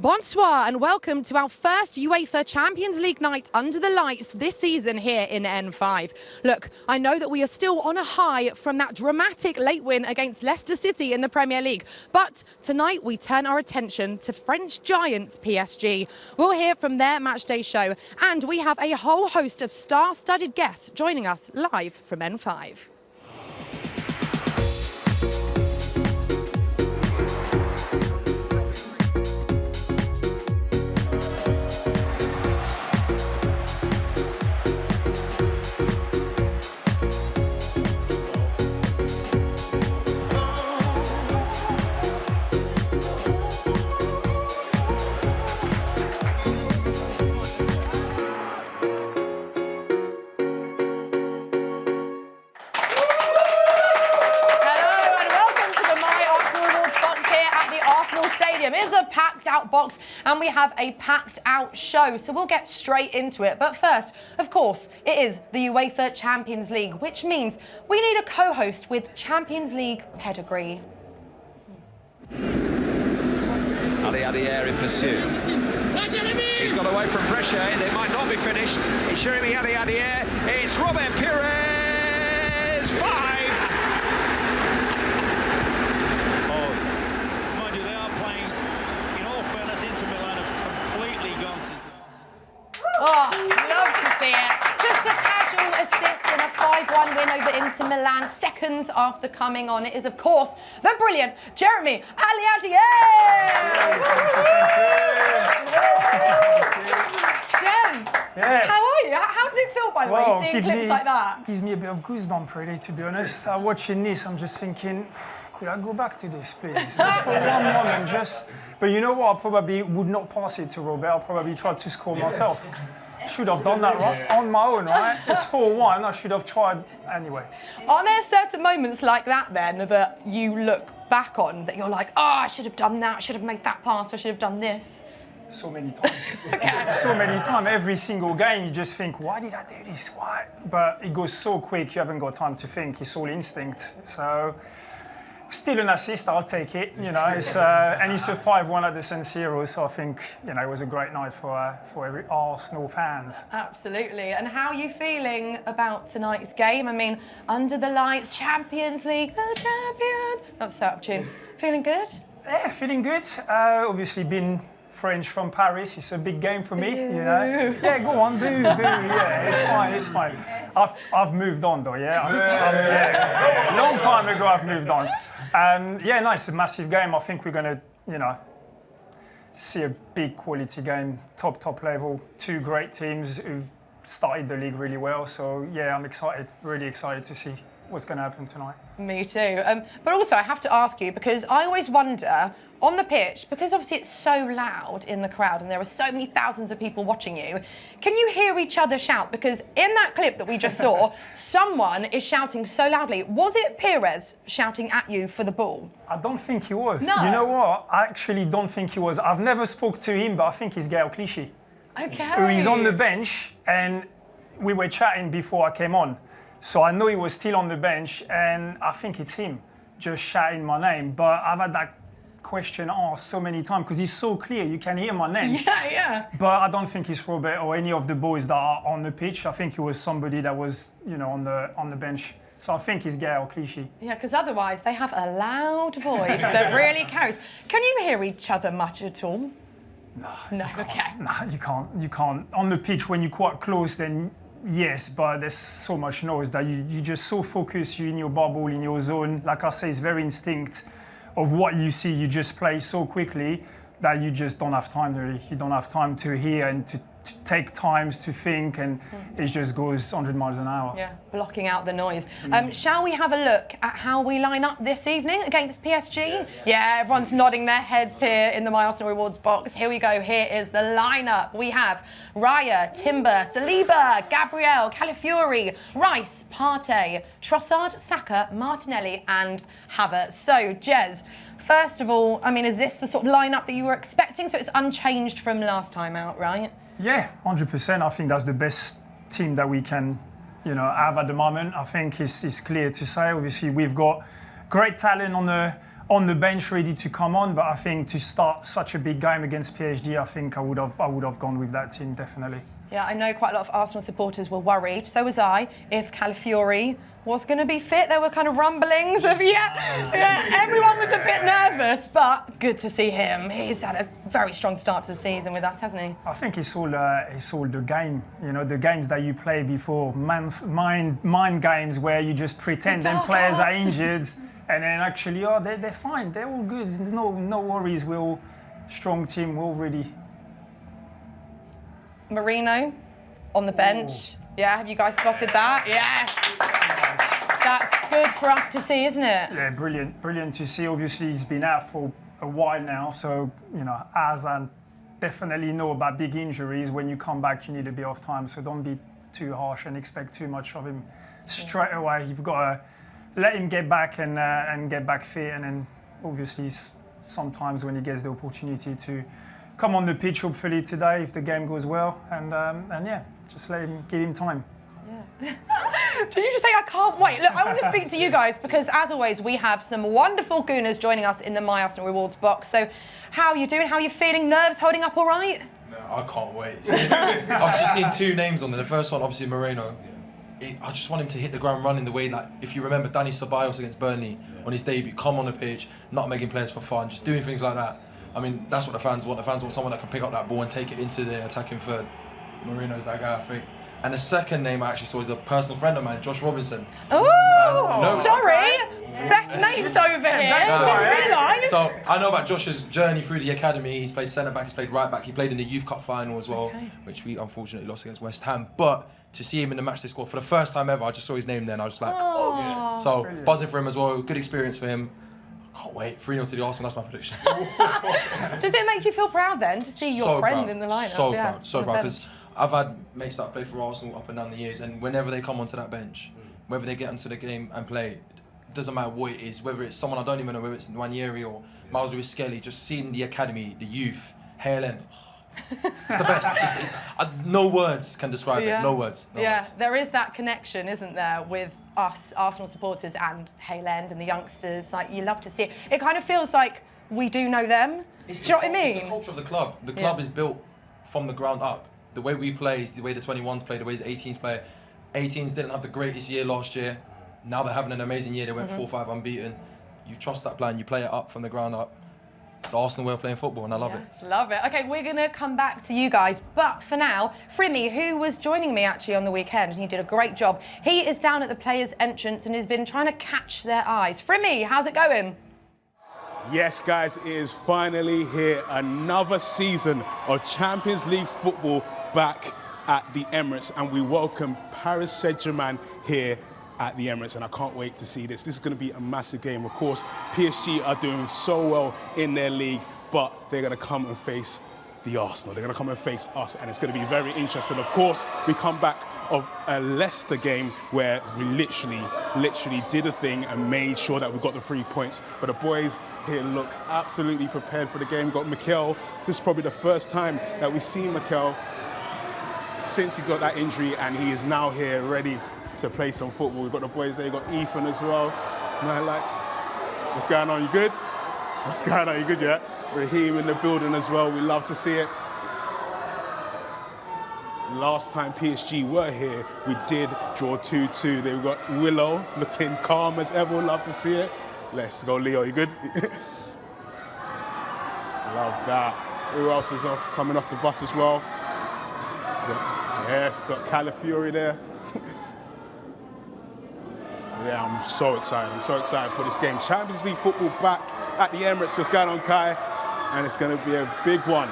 Bonsoir and welcome to our first UEFA Champions League night under the lights this season here in N5. Look, I know that we are still on a high from that dramatic late win against Leicester City in the Premier League, but tonight we turn our attention to French giants PSG. We'll hear from their matchday show, and we have a whole host of star-studded guests joining us live from N5. Stadium is a packed out box and we have a packed out show, so we'll get straight into it. But first, of course, it is the UEFA Champions League, which means we need a co-host with Champions League pedigree. Adier in pursuit. He's got away from pressure and it might not be finished. It's Jeremy Adier. It's Robert Pires. 5. Oh, love to see it. Just a casual assist in a 5-1 win over Inter Milan, seconds after coming on. It is, of course, the brilliant Jeremy Adier. Jens, how are you? How does it feel, by the way, seeing clips like that? Gives me a bit of goosebumps, really, to be honest. Watching this, I'm just thinking, could I go back to this, please? Just for one moment, But you know what? I probably would not pass it to Robert. I'll probably try to score myself. Should have done that right? On my own, right? It's 4-1. I should have tried anyway. Are there certain moments like that, then, that you look back on that you're like, oh, I should have done that, I should have made that pass, I should have done this? So many times. So many times. Every single game, you just think, why did I do this? Why? But it goes so quick, you haven't got time to think. It's all instinct. So, still an assist, I'll take it. You know, it's and it's a 5-1 at the San Siro, so I think it was a great night for every Arsenal fans. Absolutely. And how are you feeling about tonight's game? I mean, under the lights, Champions League, the champion. That's out of tune. Feeling good? Yeah, feeling good. Obviously, been French from Paris. It's a big game for me. You know. Yeah, go on, do. Yeah, it's fine. I've moved on though. Yeah, long time ago I've moved on. And yeah, no, it's a massive game. I think we're gonna, see a big quality game, top level. Two great teams who've started the league really well. So yeah, I'm excited, really excited to see what's going to happen tonight. Me too. But also I have to ask you, because I always wonder, on the pitch, because obviously it's so loud in the crowd and there are so many thousands of people watching you, can you hear each other shout? Because in that clip that we just saw, someone is shouting so loudly. Was it Pires shouting at you for the ball? I don't think he was. No. You know what? I actually don't think he was. I've never spoke to him, but I think he's Gaël Clichy. Okay. He's on the bench and we were chatting before I came on. So I know he was still on the bench, and I think it's him just shouting my name. But I've had that question asked so many times because he's so clear, you can hear my name. Yeah. But I don't think it's Robert or any of the boys that are on the pitch. I think it was somebody that was, on the bench. So I think it's Gaël Clichy. Yeah, because otherwise they have a loud voice that really carries. Can you hear each other much at all? No. Okay. No, you can't. On the pitch, when you're quite close, then yes, but there's so much noise that you're just so focused, you're in your bubble, in your zone. Like I say, it's very instinct of what you see. You just play so quickly that you just don't have time, really. You don't have time to hear and to take times to think, and it just goes 100 miles an hour. Yeah, blocking out the noise. Shall we have a look at how we line up this evening against PSG? Yes. Yeah, everyone's nodding their heads here in the My Arsenal Rewards box. Here we go. Here is the lineup. We have Raya, Timber, Saliba, Gabriel, Calafiori, Rice, Partey, Trossard, Saka, Martinelli and Havertz. So, Jez, first of all, I mean, is this the sort of lineup that you were expecting? So it's unchanged from last time out, right? Yeah, 100%. I think that's the best team that we can, have at the moment. I think it's clear to say. Obviously, we've got great talent on the bench ready to come on. But I think to start such a big game against PSG, I think I would have gone with that team, definitely. Yeah, I know quite a lot of Arsenal supporters were worried, so was I, if Calafiori was going to be fit. There were kind of rumblings of, everyone was a bit nervous, but good to see him. He's had a very strong start to the season with us, hasn't he? I think it's all the game, the games that you play before, mind games where you just pretend them players are injured, and then actually, they're fine, they're all good. There's no worries, we're all strong team, we're all ready. Marino on the bench. Yeah, have you guys spotted that? Yes. That's good for us to see, isn't it? Yeah, brilliant to see. Obviously, he's been out for a while now, so, as I definitely know about big injuries, when you come back, you need a bit of time, so don't be too harsh and expect too much of him straight away. You've got to let him get back and get back fit, and then obviously sometimes when he gets the opportunity to come on the pitch, hopefully today, if the game goes well, and just give him time. Yeah. Did you just say I can't wait? Look, I want to speak to you guys because, as always, we have some wonderful Gooners joining us in the My Arsenal Rewards box. So, how are you doing? How are you feeling? Nerves holding up all right? No, I can't wait. I've just seen two names on there. The first one, obviously, Moreno. I just want him to hit the ground running the way, like, if you remember Danny Ceballos against Burnley on his debut, come on the pitch, not making players for fun, just doing things like that. I mean, that's what the fans want. The fans want someone that can pick up that ball and take it into the attacking third. Moreno's that guy, I think. And the second name I actually saw is a personal friend of mine, Josh Robinson. Oh, sorry. Best mates over here. Didn't realise. So I know about Josh's journey through the academy. He's played centre back, he's played right back, he played in the Youth Cup final as well, which we unfortunately lost against West Ham. But to see him in the match they scored for the first time ever, I just saw his name there and I was like, oh yeah. So brilliant. Buzzing for him as well. Good experience for him. Can't wait. 3-0 to the Arsenal, that's my prediction. Does it make you feel proud then to see your friend in the lineup? So proud, because I've had mates that play for Arsenal up and down the years, and whenever they come onto that bench, whether they get into the game and play, it doesn't matter what it is, whether it's someone I don't even know, whether it's Nwaneri or Miles Lewis Skelly, just seeing the academy, the youth, Hale End, it's the best. No words can describe it, no words. No words. There is that connection, isn't there, with us Arsenal supporters and Hale End and the youngsters. Like, you love to see it. It kind of feels like we do know them. Do you know what I mean? It's the culture of the club. The club is built from the ground up. The way we play is the way the 21s play, the way the 18s play. 18s didn't have the greatest year last year. Now they're having an amazing year. They went 4-5 unbeaten. You trust that plan, you play it up from the ground up. It's the Arsenal way of playing football, and I love it. Love it. Okay, we're going to come back to you guys, but for now, Frimmy, who was joining me actually on the weekend, and he did a great job. He is down at the players' entrance and has been trying to catch their eyes. Frimmy, how's it going? Yes, guys, it is finally here. Another season of Champions League football back at the Emirates, and we welcome Paris Saint-Germain here at the Emirates, and I can't wait to see this. This is going to be a massive game. Of course, PSG are doing so well in their league, but they're going to come and face the Arsenal. They're going to come and face us, and it's going to be very interesting. Of course, we come back of a Leicester game where we literally did a thing and made sure that we got the 3 points. But the boys here look absolutely prepared for the game. We've got Mikel. This is probably the first time that we've seen Mikel since he got that injury, and he is now here ready to play some football. We've got the boys there, you've got Ethan as well. Man, like, what's going on, you good? What's going on, you good, yeah? Raheem in the building as well, we love to see it. Last time PSG were here, we did draw 2-2. They've got Willow looking calm as ever, love to see it. Let's go, Leo, you good? Love that. Who else is coming off the bus as well? Yes, got Calafiori there. Yeah, I'm so excited. I'm so excited for this game. Champions League football back at the Emirates. What's going on, Kai? And it's going to be a big one.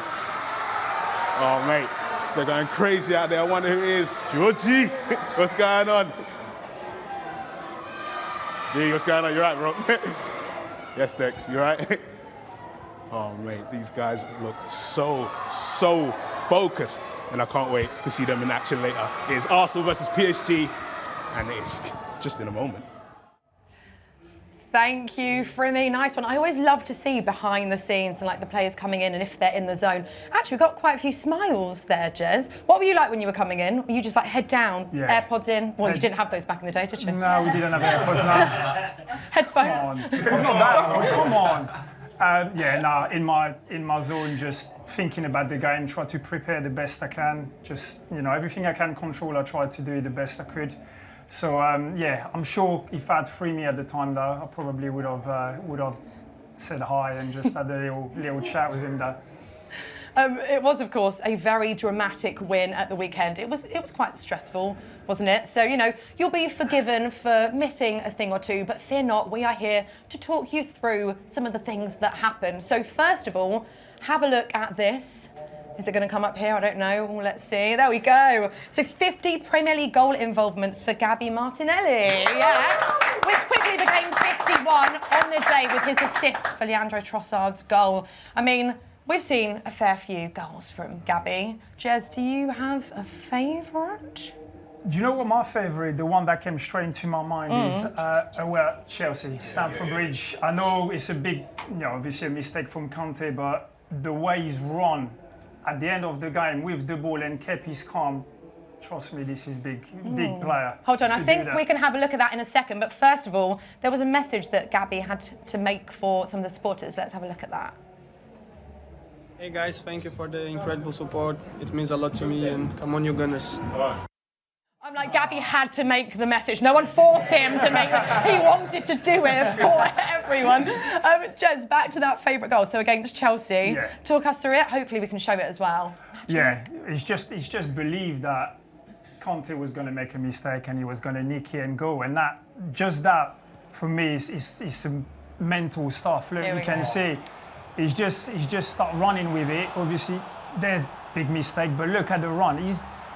Oh, mate, they're going crazy out there. I wonder who it is. Georgie, what's going on? D, what's going on? You right, bro? Yes, Dex, you right? Oh, mate, these guys look so focused. And I can't wait to see them in action later. It's Arsenal versus PSG, and it's just in a moment. Thank you, Frimmy. Nice one. I always love to see behind the scenes and like the players coming in and if they're in the zone. Actually, we've got quite a few smiles there, Jez. What were you like when you were coming in? Were you just like head down, AirPods in? Well, you didn't have those back in the day, did you? No, we didn't have AirPods now. Headphones. Come on. I'm not that old, come on. In my zone, just thinking about the game, try to prepare the best I can. Just, everything I can control, I try to do the best I could. So I'm sure if I'd free me at the time, though, I probably would have said hi and just had a little chat with him there. It was, of course, a very dramatic win at the weekend. It was quite stressful, wasn't it? So, you'll be forgiven for missing a thing or two, but fear not, we are here to talk you through some of the things that happened. So, first of all, have a look at this. Is it going to come up here? I don't know. Let's see. There we go. So 50 Premier League goal involvements for Gabby Martinelli. Yeah. Which quickly became 51 on the day with his assist for Leandro Trossard's goal. I mean, we've seen a fair few goals from Gabby. Jez, do you have a favourite? Do you know what my favourite, the one that came straight into my mind is, Chelsea, Stamford Bridge. I know it's a big, obviously a mistake from Conte, but the way he's run at the end of the game with the ball and kept his calm, trust me, this is big player. Hold on, I think we can have a look at that in a second, but first of all, there was a message that Gabby had to make for some of the supporters. Let's have a look at that. Hey guys, thank you for the incredible support. It means a lot to me, and come on, you Gunners. I'm like, Gabby had to make the message. No one forced him to make it. He wanted to do it for everyone. Jez, back to that favourite goal. So against Chelsea, talk us through it. Hopefully we can show it as well. Yeah, it's just believed that Conte was going to make a mistake and he was going to nick it and go. And that for me is some mental stuff. Look, you can see he's just start running with it. Obviously, they're big mistake, but look at the run.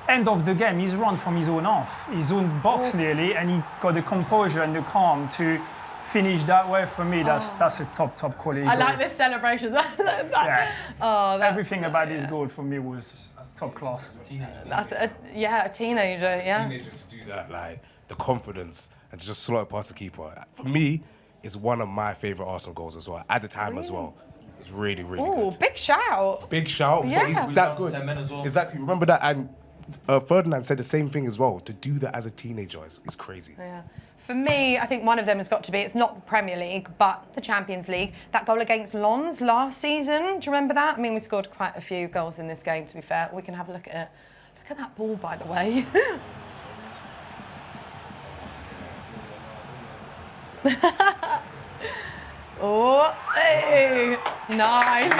End of the game, he's run from his own half, his own box nearly, and he got the composure and the calm to finish that way. For me, that's a top quality goal. I like this celebration. Everything about this goal for me was top class. That's a teenager, yeah. Teenager to do that, like the confidence and just slot it past the keeper. For me, it's one of my favourite Arsenal goals as well. At the time as well. It's really, really good. Oh, big shout. Big shout, Yeah. but he's that good. 10 men as well. Exactly, remember that, and Ferdinand said the same thing as well. To do that as a teenager is crazy. Yeah. For me, I think one of them has got to be, it's not the Premier League, but the Champions League. That goal against Lens last season, do you remember that? I mean, we scored quite a few goals in this game, to be fair. We can have a look at it. Look at that ball, by the way. Oh, hey, nice.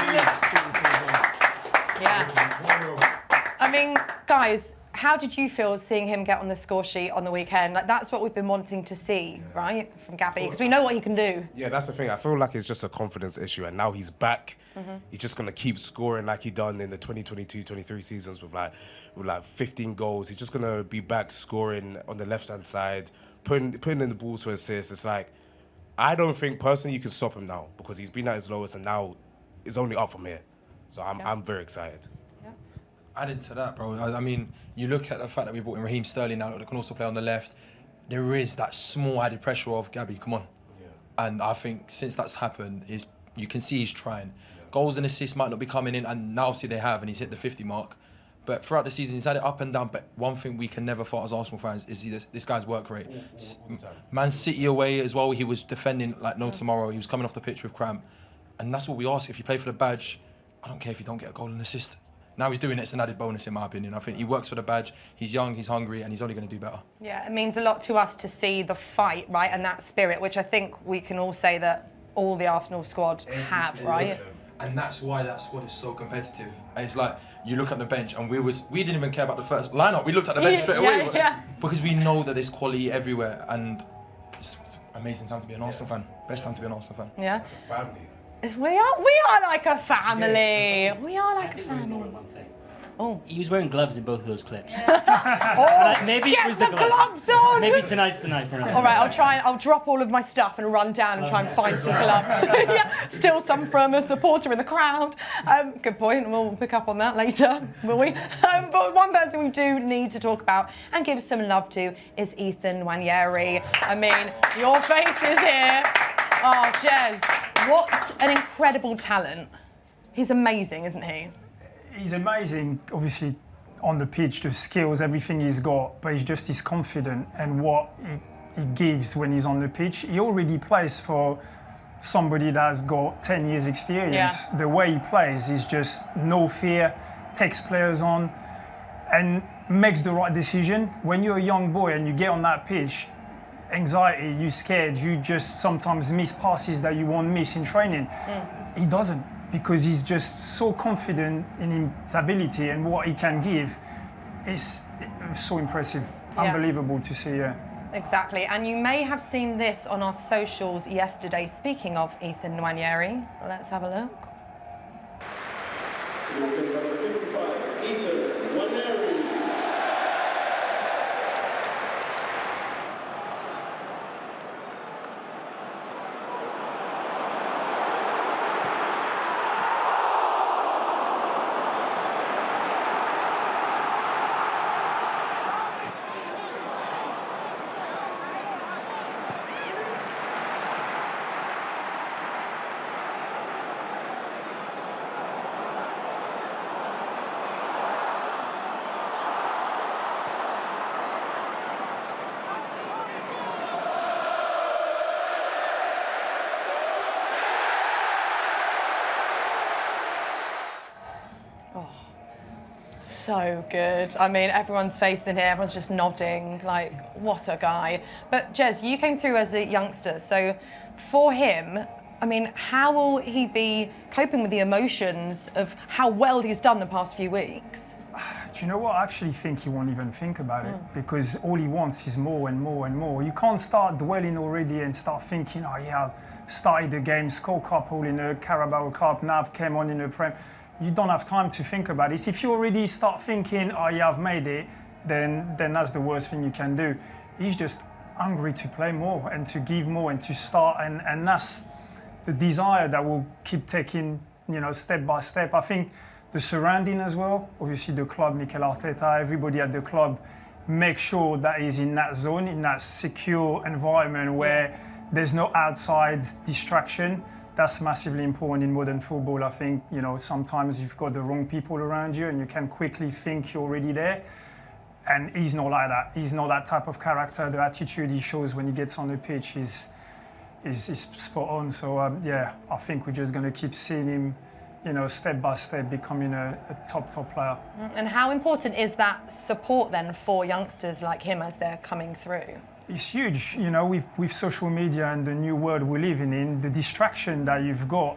Yeah. I mean, guys, how did you feel seeing him get on the score sheet on the weekend? Like, that's what we've been wanting to see, right, from Gabby, because we know what he can do. Yeah, that's the thing. I feel like it's just a confidence issue, and now he's back. He's just going to keep scoring like he done in the 2022-23 seasons with like 15 goals. He's just going to be back scoring on the left-hand side, putting in the balls for assists. It's like, I don't think personally you can stop him now because he's been at his lowest and now it's only up from here. So I'm very excited. Added to that, bro, I mean, you look at the fact that we brought in Raheem Sterling now that can also play on the left. There is that small added pressure of Gabby, come on. Yeah. And I think since that's happened, you can see he's trying. Yeah. Goals and assists might not be coming in, and now obviously they have, and he's hit the 50 mark. But throughout the season, he's had it up and down. But one thing we can never fault as Arsenal fans is this guy's work rate. Man City away as well, he was defending like no tomorrow. He was coming off the pitch with cramp. And that's what we ask. If you play for the badge, I don't care if you don't get a goal and assist. Now he's doing it, it's an added bonus in my opinion. I think he works for the badge, he's young, he's hungry, and he's only going to do better. Yeah, it means a lot to us to see the fight, right, and that spirit, which I think we can all say that all the Arsenal squad have, right? And that's why that squad is so competitive. It's like, you look at the bench, and we didn't even care about the first lineup. We looked at the bench straight away. Because we know that there's quality everywhere, and it's an amazing time to be an Arsenal fan. Best time to be an Arsenal fan. Yeah. It's like a family. We are like a family. We are like a family. Oh. He was wearing gloves in both of those clips. Maybe it was the gloves on. Maybe tonight's the night for him. All right, I'll drop all of my stuff and run down and try and find some gloves. Still some from a supporter in the crowd. Good point. We'll pick up on that later, will we? But one person we do need to talk about and give some love to is Ethan Nwaneri. I mean, your face is here. Oh, Jez, what an incredible talent. He's amazing, isn't he? He's amazing, obviously, on the pitch, the skills, everything he's got, but he's confident and what he gives when he's on the pitch. He already plays for somebody that's got 10 years experience. Yeah. The way he plays is just no fear, takes players on and makes the right decision. When you're a young boy and you get on that pitch, anxiety, you're scared, you just sometimes miss passes that you won't miss in training. He doesn't, because he's just so confident in his ability and what he can give. It's so impressive, unbelievable to see. Exactly, and you may have seen this on our socials yesterday. Speaking of Ethan Nwaneri, let's have a look. Ethan Nwaneri. So good. I mean, everyone's face in here, everyone's just nodding, like, what a guy. But Jez, you came through as a youngster, so for him, I mean, how will he be coping with the emotions of how well he's done the past few weeks? Do you know what? I actually think he won't even think about it, because all he wants is more and more and more. You can't start dwelling already and start thinking, oh yeah, I've started the game, scored couple in a Carabao Cup, now I've came on in a Prem. You don't have time to think about it. If you already start thinking, oh yeah, I've made it, then that's the worst thing you can do. He's just hungry to play more and to give more and to start, and that's the desire that will keep taking, step by step. I think the surrounding as well, obviously the club, Mikel Arteta, everybody at the club, make sure that he's in that zone, in that secure environment where there's no outside distraction. That's massively important in modern football. I think, sometimes you've got the wrong people around you and you can quickly think you're already there. And he's not like that. He's not that type of character. The attitude he shows when he gets on the pitch is spot on. So, I think we're just going to keep seeing him, step by step, becoming a top player. And how important is that support then for youngsters like him as they're coming through? It's huge, with social media and the new world we're living in, the distraction that you've got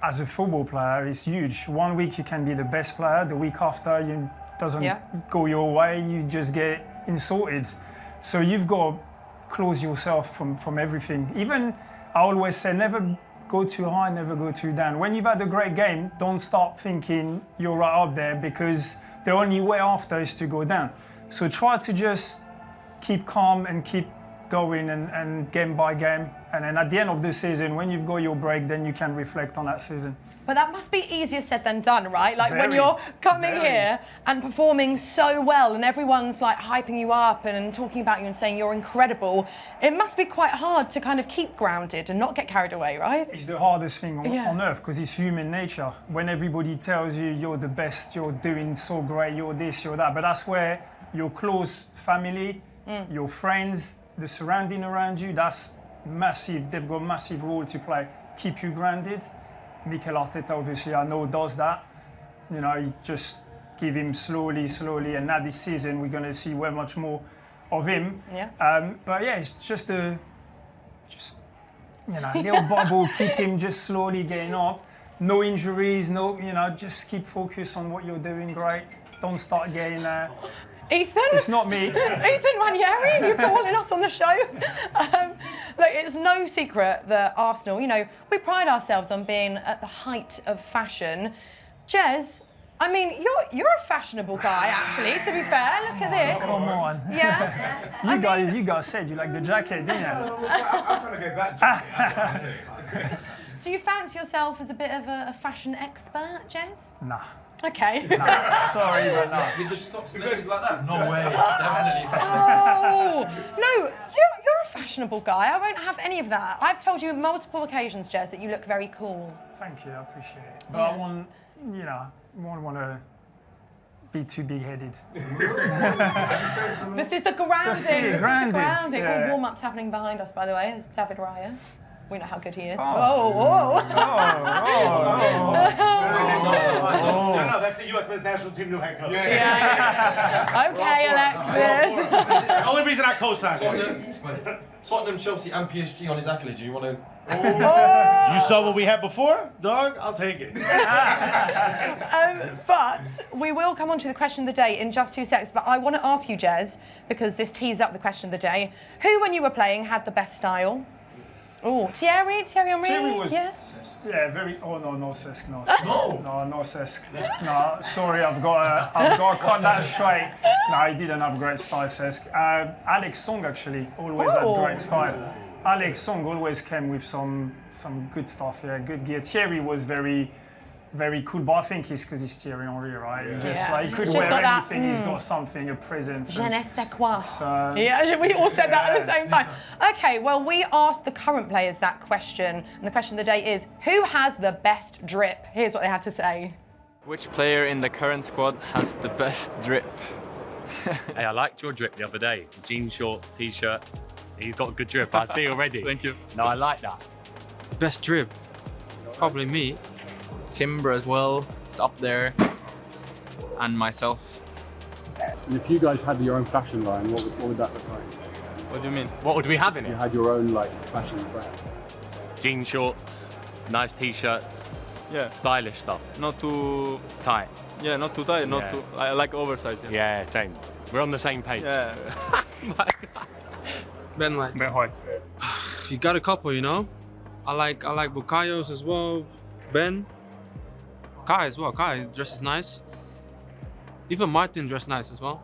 as a football player is huge. 1 week you can be the best player, the week after it doesn't go your way, you just get insulted. So you've got to close yourself from everything. Even, I always say, never go too high, never go too down. When you've had a great game, don't start thinking you're right up there, because the only way after is to go down. So try to just keep calm and keep going and game by game. And then at the end of the season, when you've got your break, then you can reflect on that season. But that must be easier said than done, right? Like when you're coming here and performing so well and everyone's like hyping you up and talking about you and saying you're incredible, it must be quite hard to kind of keep grounded and not get carried away, right? It's the hardest thing on earth, because it's human nature. When everybody tells you you're the best, you're doing so great, you're this, you're that, but that's where your close family, your friends, the surrounding around you, that's massive. They've got a massive role to play. Keep you grounded. Mikel Arteta, obviously, I know does that. You just give him slowly, and now this season we're going to see way much more of him. But yeah, it's just little bubble, keep him just slowly getting up. No injuries, just keep focused on what you're doing great. Don't start getting... Ethan? It's not me. Ethan Nwaneri, you calling us on the show? Look, it's no secret that Arsenal, we pride ourselves on being at the height of fashion. Jez, I mean, you're a fashionable guy, actually, to be fair. Look at this. Come on. Yeah. You guys said you like the jacket, didn't you? I'm trying to get that jacket. Do you fancy yourself as a bit of a fashion expert, Jez? Nah. Okay. Nah. Sorry, but no. With the socks and laces like that? No way. Definitely fashion expert. Oh, no, you're a fashion fashionable guy. I won't have any of that. I've told you on multiple occasions, Jez, that you look very cool. Thank you, I appreciate it. But I want, you know, I won't want to be too big-headed. This is the grounding. Just see, grounded. Grounding. Yeah. All warm-ups happening behind us, by the way. There's David Raya. We know how good he is. Oh. No, that's the U.S. men's national team new head coach. Okay, Alexis. The only reason I co-signed. Tottenham, Chelsea, and PSG on his accolades. Do you want to? You saw what we had before, dog? I'll take it. But we will come on to the question of the day in just 2 seconds. But I want to ask you, Jez, because this tees up the question of the day. Who, when you were playing, had the best style? Oh, Thierry Henry? Thierry was, yeah, very. Oh no, Cesc, no. No, Cesc. No, sorry, I've got to cut that straight. No, he didn't have great style, Cesc. Alex Song actually always had great style. Alex Song always came with some good stuff. Yeah, good gear. Thierry was very cool, but I think it's because he's Thierry Henry, right? He could wear anything. He's got something, a presence. Je ne sais quoi. So, yeah, we all said that at the same time. Okay, well, we asked the current players that question, and the question of the day is, who has the best drip? Here's what they had to say. Which player in the current squad has the best drip? Hey, I liked your drip the other day. Jean shorts, t-shirt. He's got a good drip, I see already. Thank you. No, I like that. Best drip? Probably me. Timber as well, it's up there, and myself. And if you guys had your own fashion line, what would that look like? What do you mean? What would we have in You it? had your own fashion brand. Jean shorts, nice t-shirts, Yeah, stylish stuff. not too Tight. Yeah, not too tight, not too. I like oversized. Yeah, same. We're on the same page. Yeah. Ben White. You got a couple, you know. I like Bukayos as well. Ben. Kai as well. Kai dresses nice. Even Martin dressed nice as well.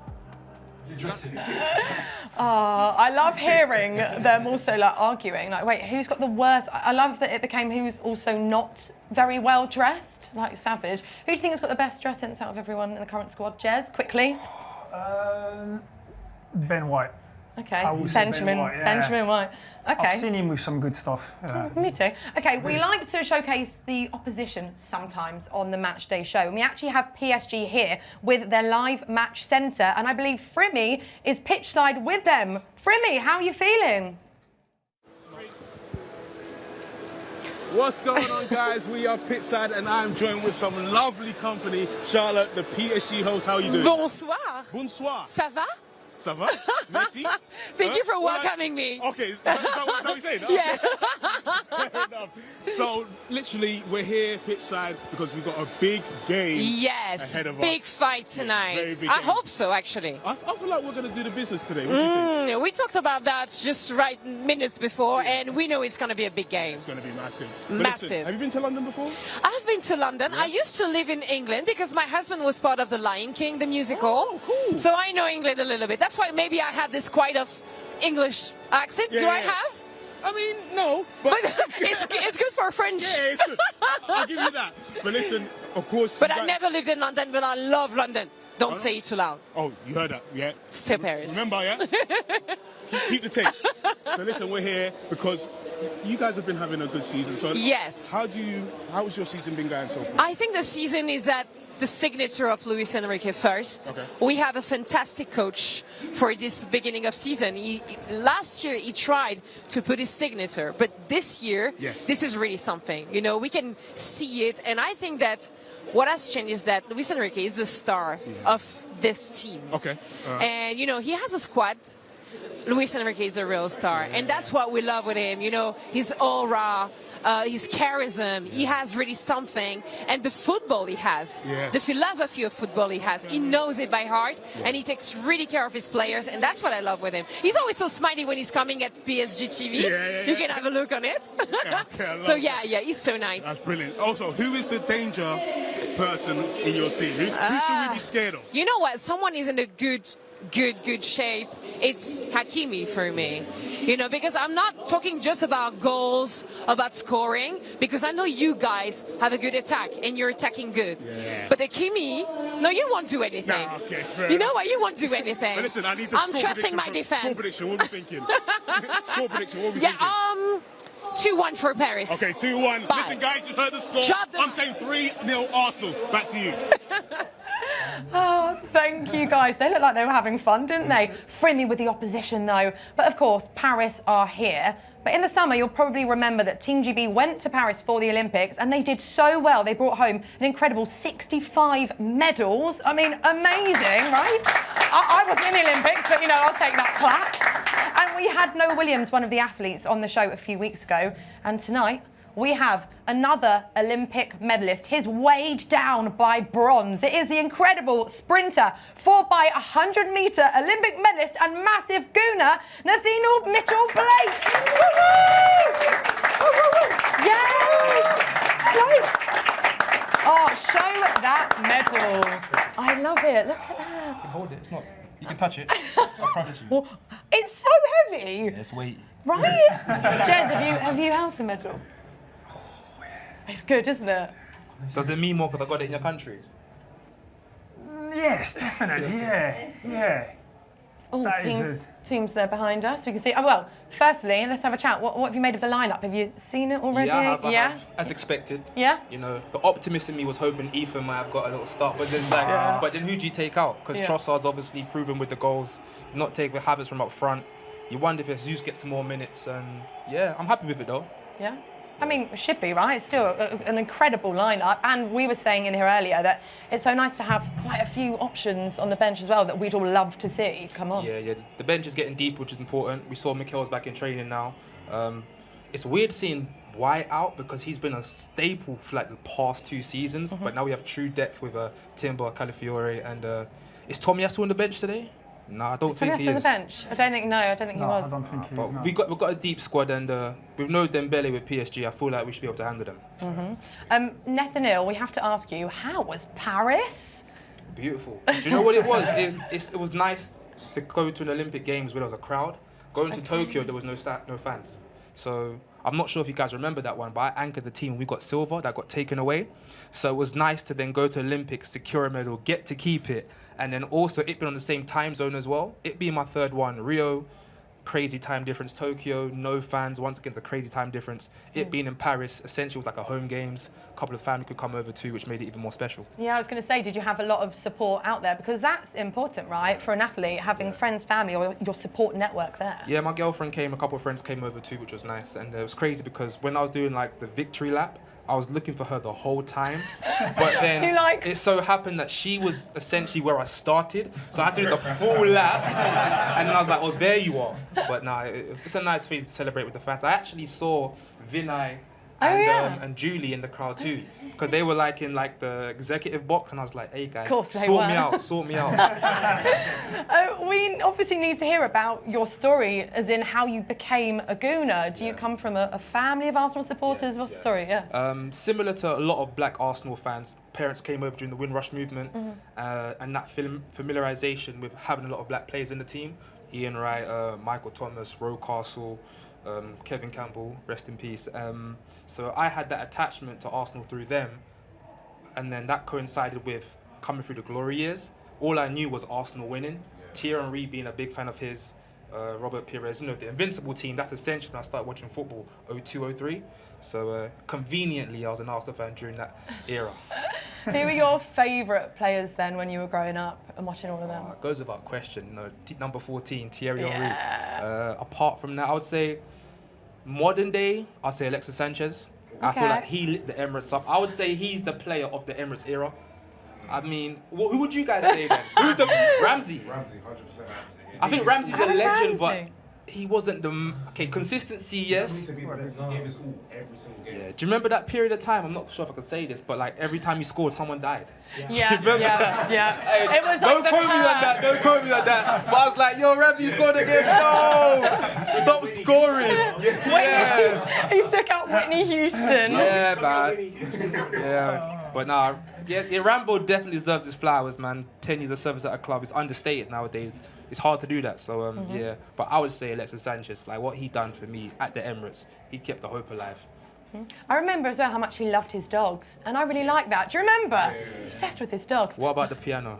I love hearing them also arguing. Like, wait, who's got the worst? I love that it became who's also not very well dressed, like Savage. Who do you think has got the best dress sense out of everyone in the current squad? Jez, quickly. Ben White. Okay, I will say Benjamin. Ben White, yeah. Benjamin White. Okay. I've seen him with some good stuff. Me too. Okay, we like to showcase the opposition sometimes on the match day show. And we actually have PSG here with their live match centre. And I believe Frimmy is pitchside with them. Frimmy, how are you feeling? What's going on, guys? We are pitchside and I'm joined with some lovely company. Charlotte, the PSG host. How are you doing? Bonsoir. Bonsoir. Ça va? Ça va? Merci. Thank you for welcoming me. Okay, is that what you saying? Yeah. Fair enough. So, literally, we're here pitchside because we've got a big game ahead of us. Big fight tonight. Very big I game. hope so, actually. I feel like we're going to do the business today. What do you think? We talked about that just minutes before, and we know it's going to be a big game. It's going to be massive. But Massive. Listen, have you been to London before? I've been to London. I used to live in England because my husband was part of The Lion King, the musical. Oh, cool. So I know England a little bit. That's why maybe I had this quite of English accent. Do I have? I mean, no, but it's good for French. Yeah, it's good. I'll give you that. But listen, of course. But I never lived in London, but I love London. Don't say it too loud. Oh, you heard that, yeah? Still Paris. Remember, yeah? keep the tape. So listen, we're here because you guys have been having a good season. So yes. How's your season been going so far? I think the season is at the signature of Luis Enrique first. Okay. We have a fantastic coach for this beginning of season. Last year he tried to put his signature, but this year, this is really something. You know, we can see it, and I think that what has changed is that Luis Enrique is the star of this team. Okay. And, you know, he has a squad. Luis Enrique is a real star, and that's what we love with him. You know, his aura, his charisma, he has really something, and the football he has, the philosophy of football he has, he knows it by heart, and he takes really care of his players, and that's what I love with him. He's always so smiley when he's coming at PSG TV. You can have a look on it. So he's so nice. That's brilliant. Also, who is the danger person in your team? Who should we be scared of? You know what? Someone is in a good good shape, it's Hakimi for me. You know, because I'm not talking just about goals, about scoring, because I know you guys have a good attack and you're attacking good. Yeah. But Hakimi, no, you won't do anything. Nah, okay, fair you know enough. what? You won't do anything. But listen, I need the I'm score trusting prediction my from- defense. Score prediction, what are we thinking? Score prediction, what are we Yeah, thinking? 2-1 for Paris. Okay, 2-1. Bye. Listen, guys, you've heard the score. Drop them. I'm saying 3-0 Arsenal. Back to you. Oh, thank you guys. They looked like they were having fun, didn't they? Frimmy with the opposition though. But of course, Paris are here. But in the summer, you'll probably remember that Team GB went to Paris for the Olympics and they did so well. They brought home an incredible 65 medals. I mean, amazing, right? I wasn't in the Olympics, but you know, I'll take that clap. And we had Noah Williams, one of the athletes, on the show a few weeks ago. And tonight, we have another Olympic medalist. He's weighed down by bronze. It is the incredible sprinter, 4x100-meter Olympic medalist and massive gooner, Nathaniel Mitchell-Blake. Yay! Oh, show that medal. I love it. Look at that. You can hold it. It's not. You can touch it. I promise you. Well, it's so heavy. Yeah, it's weighty. Right? Jez, have you held the medal? It's good, isn't it? Does it mean more because I got it in your country? Yes, definitely. Yeah. Oh, That is teams there behind us. We can see. Oh, well, firstly, let's have a chat. What have you made of the lineup? Have you seen it already? Yeah, I have. As expected. Yeah? You know, the optimist in me was hoping Ethan might have got a little start, but then but then who do you take out? Because Trossard's obviously proven with the goals, not take the habits from up front. You wonder if Jesus gets some more minutes, and yeah, I'm happy with it though. Yeah. I mean, it should be, right? It's still an incredible lineup. And we were saying in here earlier that it's so nice to have quite a few options on the bench as well that we'd all love to see. Come on. Yeah. The bench is getting deep, which is important. We saw Mikel's back in training now. It's weird seeing Wright out because he's been a staple for like the past 2 seasons. But now we have true depth with Timber, Calafiore, and is Tomiyasu on the bench today? No, I don't think he is. On the bench? I don't think he was. I don't think he is. No. We've got a deep squad, and with no Dembele with PSG, I feel like we should be able to handle them. Nathaniel, we have to ask you, how was Paris? Beautiful. Do you know what it was? It was nice to go to an Olympic Games where there was a crowd. Going to Tokyo, there was no fans. So I'm not sure if you guys remember that one, but I anchored the team and we got silver. That got taken away. So it was nice to then go to Olympics, secure a medal, get to keep it. And then also it being on the same time zone as well. It being my third one. Rio, crazy time difference. Tokyo, no fans. Once again, the crazy time difference. It being in Paris, essentially was like a home games. A couple of family could come over too, which made it even more special. Yeah, I was going to say, did you have a lot of support out there? Because that's important, right? For an athlete, having friends, family, or your support network there. Yeah, my girlfriend came, a couple of friends came over too, which was nice. And it was crazy because when I was doing like the victory lap, I was looking for her the whole time. But then it so happened that she was essentially where I started. So I had to do the full lap. And then I was like, oh, there you are. But nah, it's a nice thing to celebrate with the fans. I actually saw Vinay and Julie in the crowd too, because they were like in like the executive box, and I was like, "Hey guys, sort me out." We obviously need to hear about your story, as in how you became a Gooner. Do you come from a family of Arsenal supporters? What's the story? Similar to a lot of black Arsenal fans, parents came over during the Windrush movement, and that familiarisation with having a lot of black players in the team. Ian Wright, Michael Thomas, Rocastle, Kevin Campbell, rest in peace. So I had that attachment to Arsenal through them, and then that coincided with coming through the glory years. All I knew was Arsenal winning. Thierry Henry being a big fan of his, Robert Pires, you know, the Invincible team, that's essentially when I started watching football, 02-03. So conveniently, I was an Arsenal fan during that era. Who were your favourite players then when you were growing up and watching all of them? It goes without question, you know, number 14, Thierry Henry. Apart from that, I would say modern day, I'd say Alexis Sanchez. I feel like he lit the Emirates up. I would say he's the player of the Emirates era. I mean, who would you guys say then? Who's the Ramsey? Ramsey, 100%. I think Ramsey's a legend, but he wasn't the consistency. Yes. He gave his all every single game. Yeah. Do you remember that period of time? I'm not sure if I can say this, but like every time he scored, someone died. Yeah. Hey, it was don't like quote me on that. Don't quote me on that. But I was like, yo, Ramsey scored again. No, stop scoring. He took out Whitney Houston. Yeah, man. Yeah. But nah, yeah, Rambo definitely deserves his flowers, man. 10 years of service at a club is understated nowadays. It's hard to do that. So yeah, but I would say Alexis Sanchez, like what he done for me at the Emirates, he kept the hope alive. I remember as well how much he loved his dogs, and I really like that. Do you remember? Yeah. Obsessed with his dogs. What about the piano?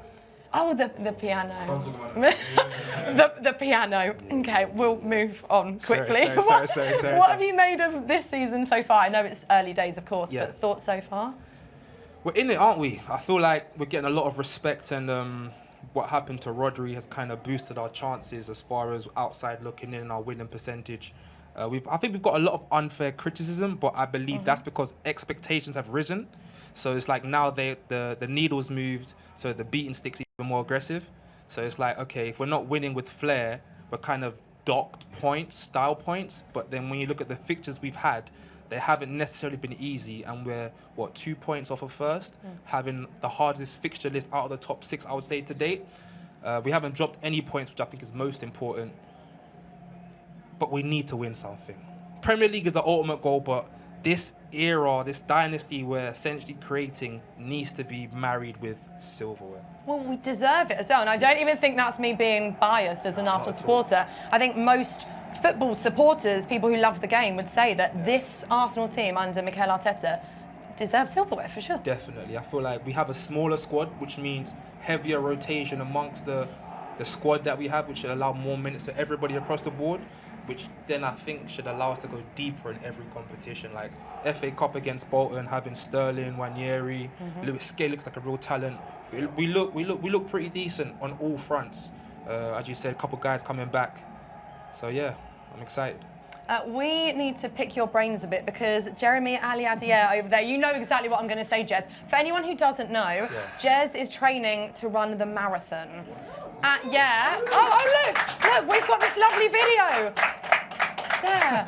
Oh, the piano. Don't talk about it. the piano. Okay, we'll move on quickly. Sorry. What have you made of this season so far? I know it's early days, of course, but thoughts so far? We're in it, aren't we? I feel like we're getting a lot of respect, and what happened to Rodri has kind of boosted our chances as far as outside looking in, our winning percentage. I think we've got a lot of unfair criticism, but I believe that's because expectations have risen. So it's like now the needle's moved, so the beating stick's even more aggressive. So it's like, okay, if we're not winning with flair, we're kind of docked points, style points. But then when you look at the fixtures we've had, they haven't necessarily been easy, and we're, 2 points off of first, having the hardest fixture list out of the top 6, I would say, to date. We haven't dropped any points, which I think is most important. But we need to win something. Premier League is the ultimate goal, but this era, this dynasty we're essentially creating needs to be married with silverware. Well, we deserve it as well, and I don't even think that's me being biased as an Arsenal supporter. I think most football supporters, people who love the game, would say that this Arsenal team under Mikel Arteta deserves silverware for sure. Definitely. I feel like we have a smaller squad, which means heavier rotation amongst the squad that we have, which should allow more minutes to everybody across the board, which then I think should allow us to go deeper in every competition. Like FA Cup against Bolton, having Sterling, Nwaneri, Lewis Skelly looks like a real talent. We look pretty decent on all fronts. As you said, a couple guys coming back. So yeah, I'm excited. We need to pick your brains a bit because Jeremy Aliadier over there, you know exactly what I'm going to say, Jez. For anyone who doesn't know, Jez is training to run the marathon. Yeah. Oh, look, we've got this lovely video. There.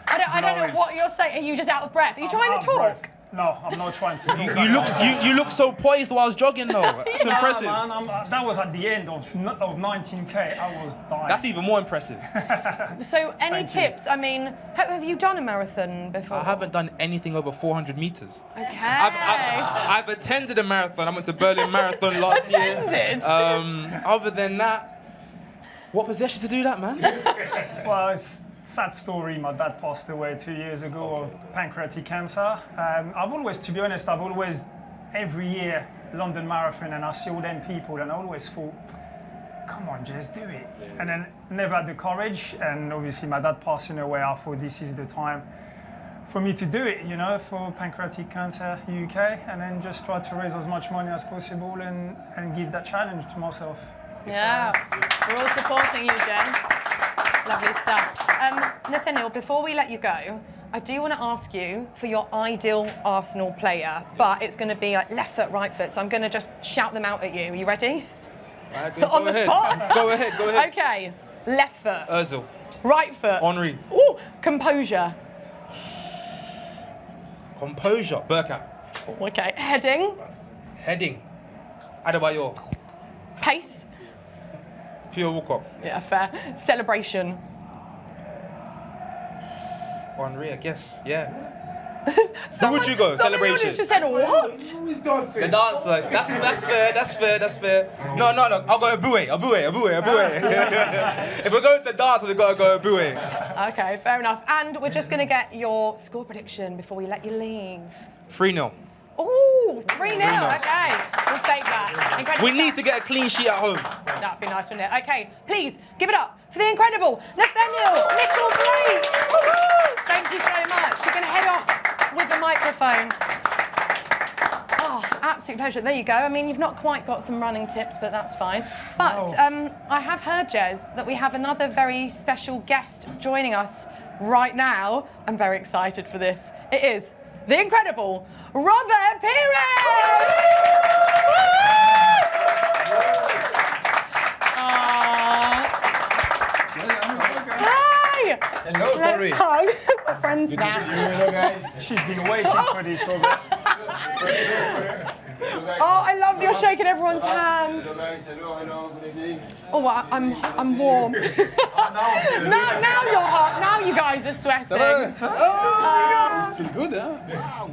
I don't know what you're saying. Are you just out of breath? Are you trying to talk? No, I'm not trying to talk. You look so poised while I was jogging though. That's impressive. Man, that was at the end of 19K. I was dying. That's even more impressive. So any tips? I mean, have you done a marathon before? I haven't done anything over 400 meters. Okay. I've attended a marathon. I went to Berlin Marathon last year. Other than that, what possessions to do that, man? Well, it's sad story. My dad passed away 2 years ago of pancreatic cancer. To be honest, I've always, every year, London Marathon, and I see all them people, and I always thought, come on, just do it. And then never had the courage, and obviously my dad passing away, I thought this is the time for me to do it, for pancreatic cancer UK, and then just try to raise as much money as possible and give that challenge to myself. Yeah, we're all supporting you, Jen. Lovely stuff. Nathaniel, before we let you go, I do want to ask you for your ideal Arsenal player, but it's going to be like left foot, right foot, so I'm going to just shout them out at you. Are you ready? On the spot? Go ahead. Okay, left foot. Ozil. Right foot. Henry. Ooh, composure. Bergkamp. Okay, heading. Adebayor. Pace. Theo Walcott. Yeah, fair. Celebration. Henry, I guess. Yeah. Who would you go? Celebration. Just said what? Who's dancing? The dancer. That's fair. No. I'll go Abue. If we're going to the dance, we've got to go Abue. Okay, fair enough. And we're just going to get your score prediction before we let you leave. 3-0. Ooh, 3-0. Okay, we'll take that. Incredible. We need to get a clean sheet at home. That'd be nice, wouldn't it? Okay, please give it up for the incredible Nathaniel Mitchell-Blake. Thank you so much. You're going to head off with the microphone. Oh, absolute pleasure. There you go. I mean, you've not quite got some running tips, but that's fine. But I have heard, Jez, that we have another very special guest joining us right now. I'm very excited for this. It is the incredible Robert Pires! Hi! Hello, sorry. We're friends now. Hello, guys. She's been waiting for this, Robert. Oh, I love that you're shaking everyone's hand. Hello, guys. Hello. Good evening. Oh, I'm warm. now you're hot. Now you guys are sweating. It's still good, huh? Wow.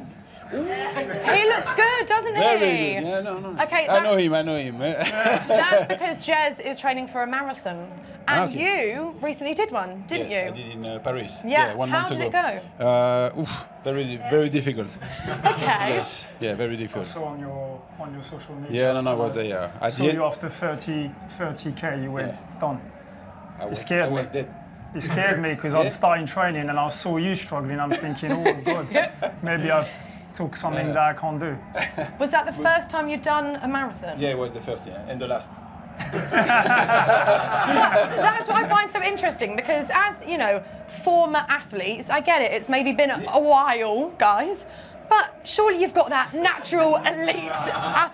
He looks good, doesn't he? Very good. Yeah, no. Okay, I know him. That's because Jez is training for a marathon. And you recently did one, didn't you? Yes, I did in Paris. Yeah, 1 month ago. How did it go? Very difficult. Okay. Yes, yeah, very difficult. Also on your social media. Yeah, no, it was I saw you after 30k, you were done. I was dead. It scared me because I'm starting training and I saw you struggling. I'm thinking, oh God, maybe I've took something that I can't do. Was that the first time you'd done a marathon? Yeah, it was the first, and the last. That's what I find so interesting because as, you know, former athletes, I get it, it's maybe been a while, guys, but surely you've got that natural elite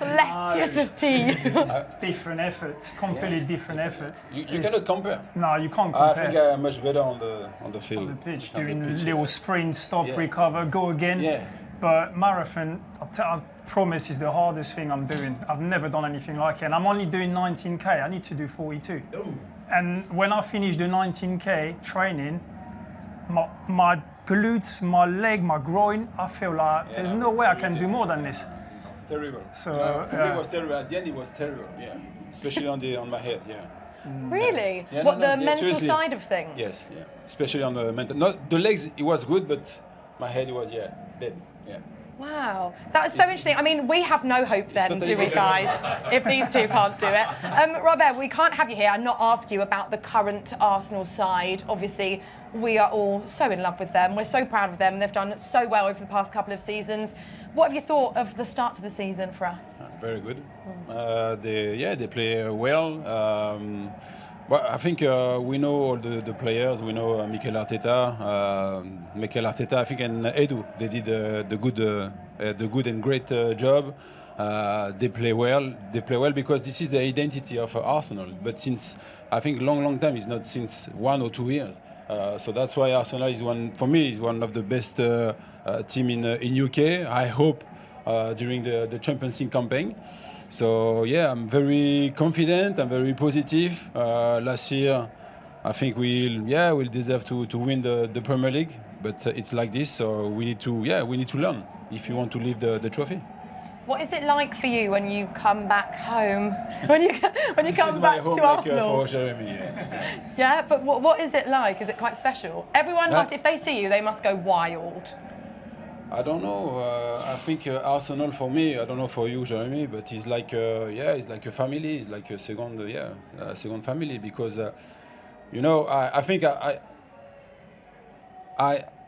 athleticity. It's different effort, completely different effort. You cannot compare. No, you can't compare. I think I'm much better on the field. On the pitch, doing little sprints, stop, recover, go again. Yeah. But marathon, I promise, is the hardest thing I'm doing. I've never done anything like it. And I'm only doing 19k. I need to do 42. Ooh. And when I finish the 19k training, my glutes, my leg, my groin, I feel like there's no way I can do more than this. It's terrible. So for me, it was terrible. At the end, it was terrible. Yeah, especially on my head. Yeah. Really? Yeah, what, no, the mental seriously. side of things? Yes. Yeah. Especially on the mental. Not the legs. It was good, but my head was dead. Yeah. Wow, that's so interesting. I mean, we have no hope then, totally do we, guys, if these two can't do it? Robert, we can't have you here and not ask you about the current Arsenal side. Obviously, we are all so in love with them. We're so proud of them. They've done so well over the past couple of seasons. What have you thought of the start to the season for us? Very good. They play well. Well, I think we know all the players. We know Mikel Arteta, I think, and Edu. They did the good and great job. They play well. They play well because this is the identity of Arsenal. But since I think long time, it's not since 1 or 2 years. So that's why Arsenal is one of the best team in UK. I hope during the Champions League campaign. So yeah, I'm very confident. I'm very positive. Last year, I think we'll deserve to win the Premier League. But it's like this, so we need to learn if you want to leave the trophy. What is it like for you when you come back home? When you come back to Arsenal? For Jeremy, yeah, but what is it like? Is it quite special? Everyone must, if they see you, they must go wild. I don't know. I think Arsenal for me. I don't know for you, Jeremy, but it's like it's like a family. It's like a second family because I think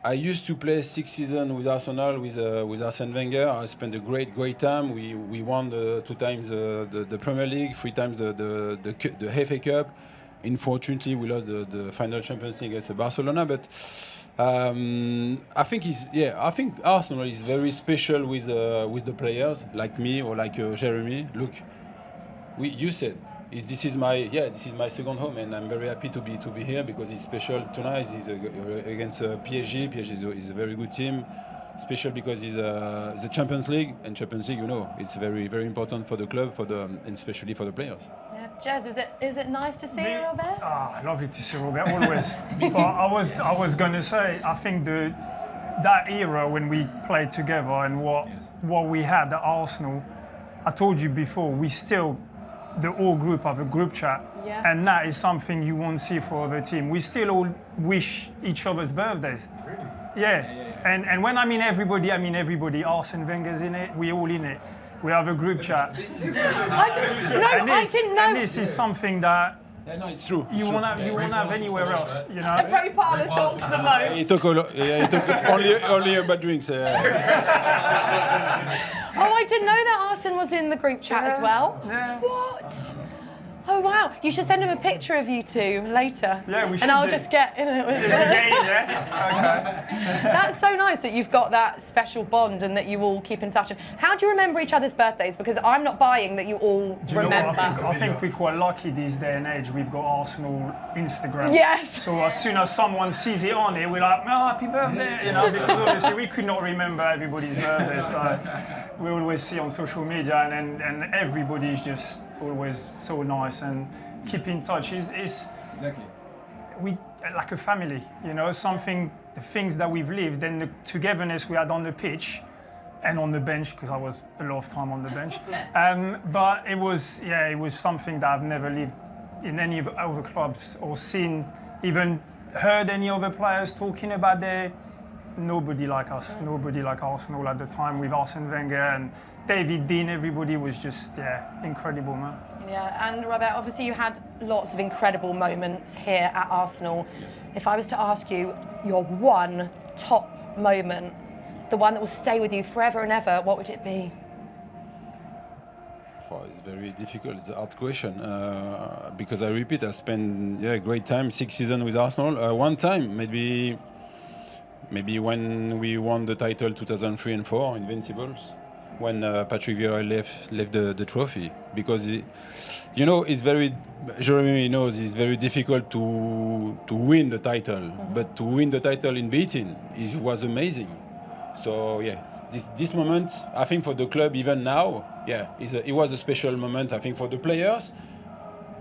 I used to play 6 seasons with Arsenal with Arsene Wenger. I spent a great time. We won 2 times the Premier League, 3 times the FA Cup. Unfortunately, we lost the final Champions League against Barcelona, but. I think Arsenal is very special with the players like me or like Jeremy. Look, you said this is my second home, and I'm very happy to be here because it's special tonight. It's against PSG. PSG is a very good team. Special because it's the Champions League, and Champions League, it's very important for the club, and especially for the players. Jez, is it nice to see you, Robert? I love it to see Robert, always. But I was going to say, I think that era when we played together and what we had at Arsenal, I told you before, the whole group have a group chat, and that is something you won't see for other team. We still all wish each other's birthdays. Really? Yeah. And when I mean everybody, Arsene Wenger's in it, we're all in it. We have a group chat. I didn't know. And this is something that it's true. You won't have anywhere else. Brady talks the most. He took only about drinks. Oh, I didn't know that Arsene was in the group chat as well. Yeah. What? Oh wow! You should send him a picture of you two later. Yeah, we should. And I'll just get in it. That's so nice that you've got that special bond and that you all keep in touch. And how do you remember each other's birthdays? Because I'm not buying that you all remember. I think we're quite lucky this day and age. We've got Arsenal Instagram. Yes. So as soon as someone sees it on it, we're like, "Oh, happy birthday!" Because obviously we could not remember everybody's birthday. So we always see on social media, and everybody's just always so nice and keep in touch. Exactly. We like a family, the things that we've lived and the togetherness we had on the pitch. and on the bench because I was a lot of time on the bench. But it was something that I've never lived in any of other clubs or seen, even heard any other players talking about their. Nobody like us, nobody like Arsenal at the time with Arsene Wenger and David Dean. Everybody was just incredible, man. Yeah, and Robert, obviously you had lots of incredible moments here at Arsenal. If I was to ask you your one top moment, the one that will stay with you forever and ever, what would it be? Oh, it's very difficult. It's a hard question because I repeat, I spent a great time, 6 seasons with Arsenal. One time, maybe when we won the title 2003 and 4, Invincibles, when Patrick Vieira left the trophy, because it's very. Jeremy knows it's very difficult to win the title, but to win the title in beating, it was amazing. So this moment, I think for the club even now, it was a special moment. I think for the players,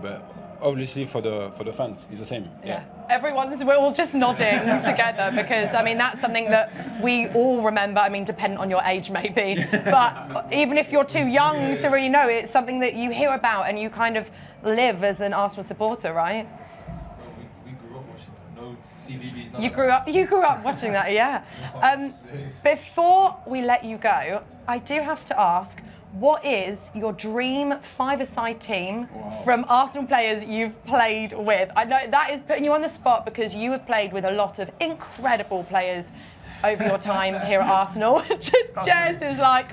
but obviously for the fans, it's the same. Yeah. We're all just nodding together because, I mean, that's something that we all remember. I mean, dependent on your age, maybe. But even if you're too young to really know, it's something that you hear about and you kind of live as an Arsenal supporter, right? We grew up watching that. No CVBs. You grew up watching that, yeah. Before we let you go, I do have to ask, what is your dream five-a-side team from Arsenal players you've played with? I know that is putting you on the spot because you have played with a lot of incredible players over your time here at Arsenal. Jez is like...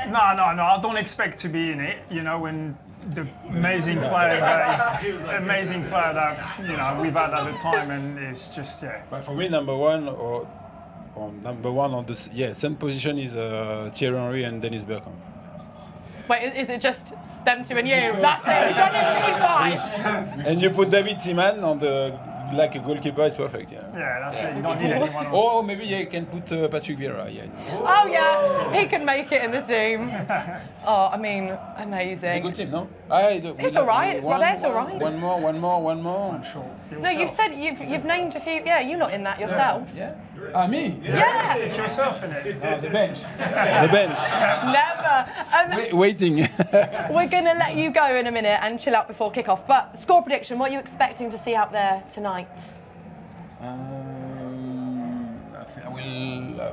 No, I don't expect to be in it, when the amazing players that we've had at the time, and it's just, But for me, number one on the same position is Thierry Henry and Bergkamp. Wait, is it just them two and you? That's it. You don't even need five. And you put David Seaman on like a goalkeeper, it's perfect. Yeah, that's it. You don't need anyone else. Or maybe you can put Patrick Vieira. Yeah. Oh yeah, he can make it in the team. Oh, I mean, amazing. It's a good team, no? It's all right. Robert's all right. One more. I'm sure. No, you've said you've named a few. Yeah, you're not in that yourself. Yeah. Me? Yes. It's yourself in it. The bench. The bench. Never. Waiting. We're going to let you go in a minute and chill out before kick-off. But score prediction, what are you expecting to see out there tonight? I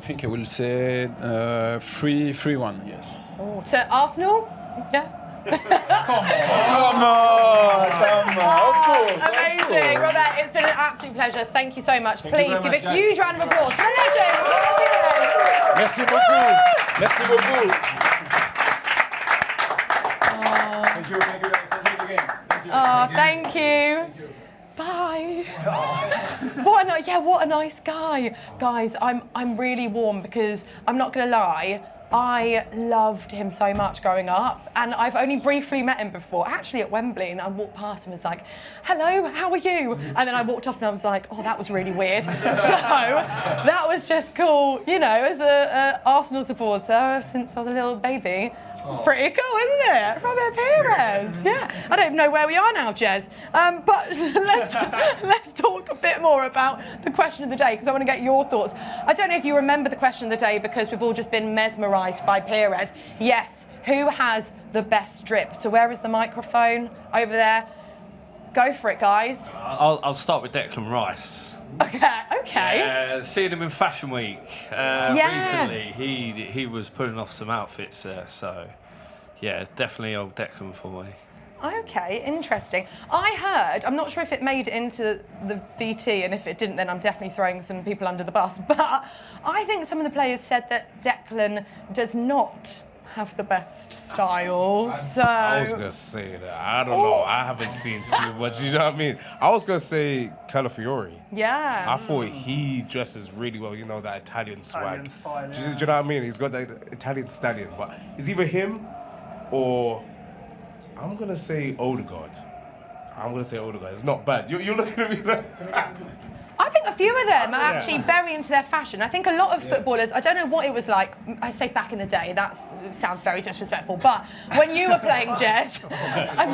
think I will say 3-1, yes. Oh, to Arsenal? Yeah. Come on. Of course. Amazing. Robert, it's been an absolute pleasure. Thank you so much. Please give a huge round of applause for the legend. Merci beaucoup. Merci beaucoup. Thank you guys. Thank you again. Oh, thank you. Bye. What a nice guy. Guys, I'm really warm because I'm not going to lie, I loved him so much growing up, and I've only briefly met him before, actually at Wembley, and I walked past him and was like, hello, how are you? And then I walked off and I was like, oh, that was really weird. So that was just cool, as a Arsenal supporter since I was a little baby. Pretty cool, isn't it? Robert Pires, yeah. I don't even know where we are now, Jez. But let's talk a bit more about the question of the day, because I want to get your thoughts. I don't know if you remember the question of the day, because we've all just been mesmerised by Pires. Yes, who has the best drip? So where is the microphone? Over there. Go for it, guys. I'll start with Declan Rice. Okay. Seeing him in Fashion Week recently, he was putting off some outfits there. So, yeah, definitely old Declan for me. Okay, interesting. I heard, I'm not sure if it made it into the VT, and if it didn't, then I'm definitely throwing some people under the bus, but I think some of the players said that Declan does not have the best style, so... I was going to say that. I don't know. I haven't seen too much, you know what I mean? I was going to say Calafiori. Yeah. I thought he dresses really well, that Italian swag. Style, Do you know what I mean? He's got that Italian stallion, but it's either him or... I'm going to say Odegaard. It's not bad. You're looking at me like... I think a few of them are actually very into their fashion. I think a lot of footballers, I don't know what it was like, I say back in the day, that sounds very disrespectful, but when you were playing, Jez, I